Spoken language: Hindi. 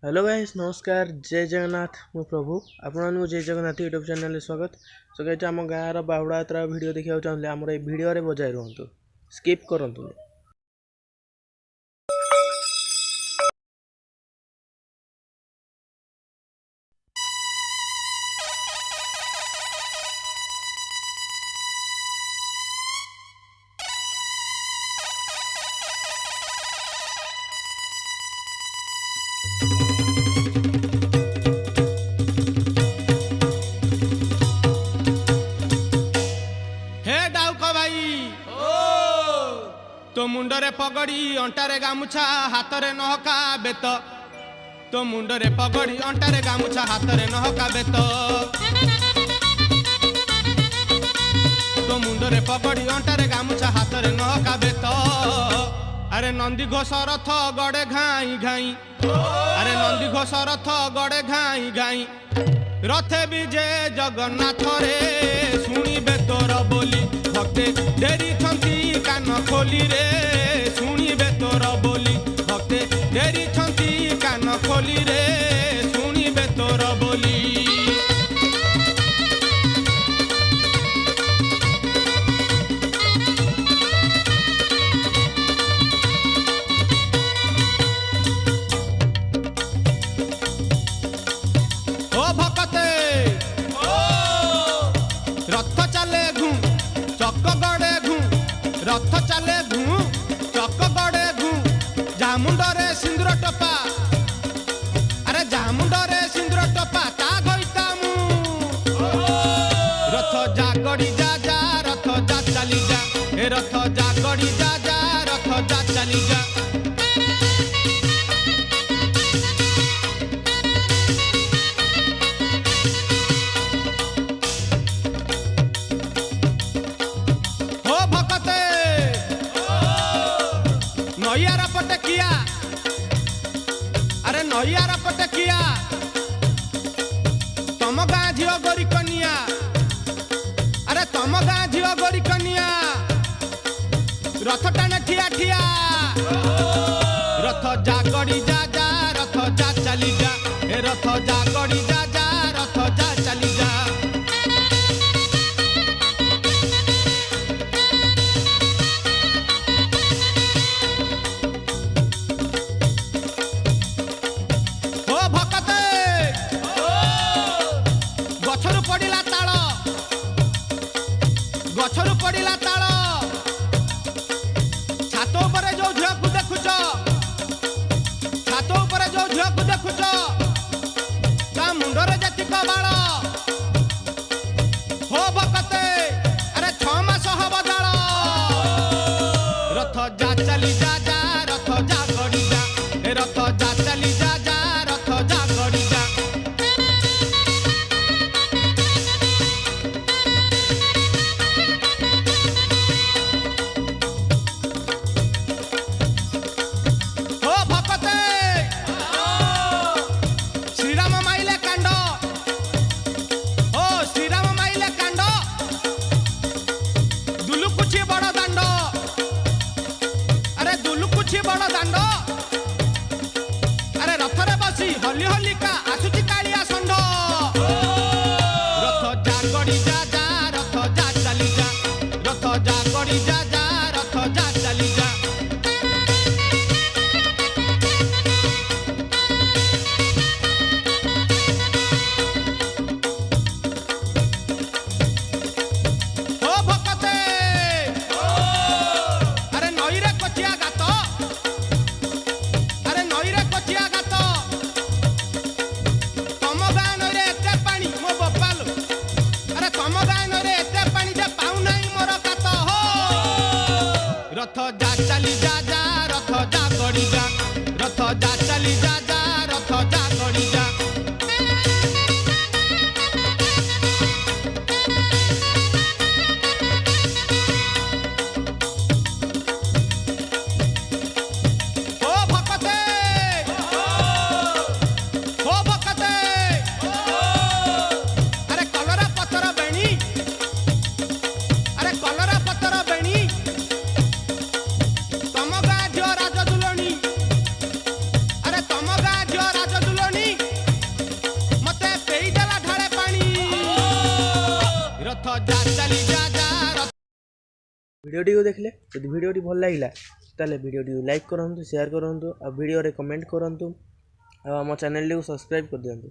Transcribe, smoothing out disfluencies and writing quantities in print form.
हेलो गाइस नमस्कार जय जगन्नाथ मो प्रभु आपण जय जगन्नाथ यूट्यूब चैनल स्वागत। सो गाइस आम गाँव बाहुड़ा यात्रा वीडियो देखा चाहते आम ये वीडियो बजाय रुहतु स्किप करंतु। तो मुंडरे पगड़ी अंटारे गामुछा हाथरे नहका बेत तो मुंडरे पगड़ी अंटारे गामुछा हाथरे नहका बेत तो मुंडरे पगड़ी अंटारे गामुछा हाथरे नहका बेत अरे नंदी घोष रथ गड़े घाई घाई अरे नंदी घोष रथ गड़े घाई घाई रथे विजे जगन्नाथ रे शुणिबे तोर बोली भक्ते डेरी छंती कान खोली रे शुणिबे तोर बोली भक्ते डेरी छंती कान खोली रे शुणिबे तोर बोली। ओ भक्ते रथ चले घू चक गड़े घू रथ चले घू चक गड़े घू जामुंडरे सिंदूर टपा अरे जामुंडरे सिंदूर टपा ता गईता मु रथ जा गड़ी जा जा रथ जा चली जा ए रथ जा गड़ी जा जा रथ जा चली जा। नैयार पटे किया अरे नैयार पटे किया तम गाँ झील गोरी कनिया अरे तम गाँ झील गोरी कनिया रथ टाने ठिया ठिया रथ जा गड़ी जा जा रथ जा चली जा ए रथ जा गड़ी जा जा रथ जा चली जा। गछरु पड़िला ताल गछरु पड़िला ताल छात उपरे जो झील को देखुच छात उपरे जो झील को देखुच ता मुंडरे जतिक बाल हो भक्ते अरे 6 मास हब जाल रथ जा चली जा जा रथ जा गड़ी जा ए रथ जा चली जा जा रथ जा गड़ी जा। श्रीराम माइले कांड ओ श्रीराम माइले कांड दुलुकुछि बड़ दांड अरे दुलुकुछि बड़ दांड अरे रथरे बसी हली हलिका आसुची कालिया षंढ रथ जा गड़ी जा जा रथ जा चली जा रथ जा गड़ी जा जा रथ जा चली जा। जा चली जा जा भिडियोटी को देखले यदि भिडियोटी भल लगिला ताले भिडियोटी लाइक करंतु शेयर करंतु आ भिडियो रे कमेंट करंतु आ हम चैनल को सब्सक्राइब कर दियंतु।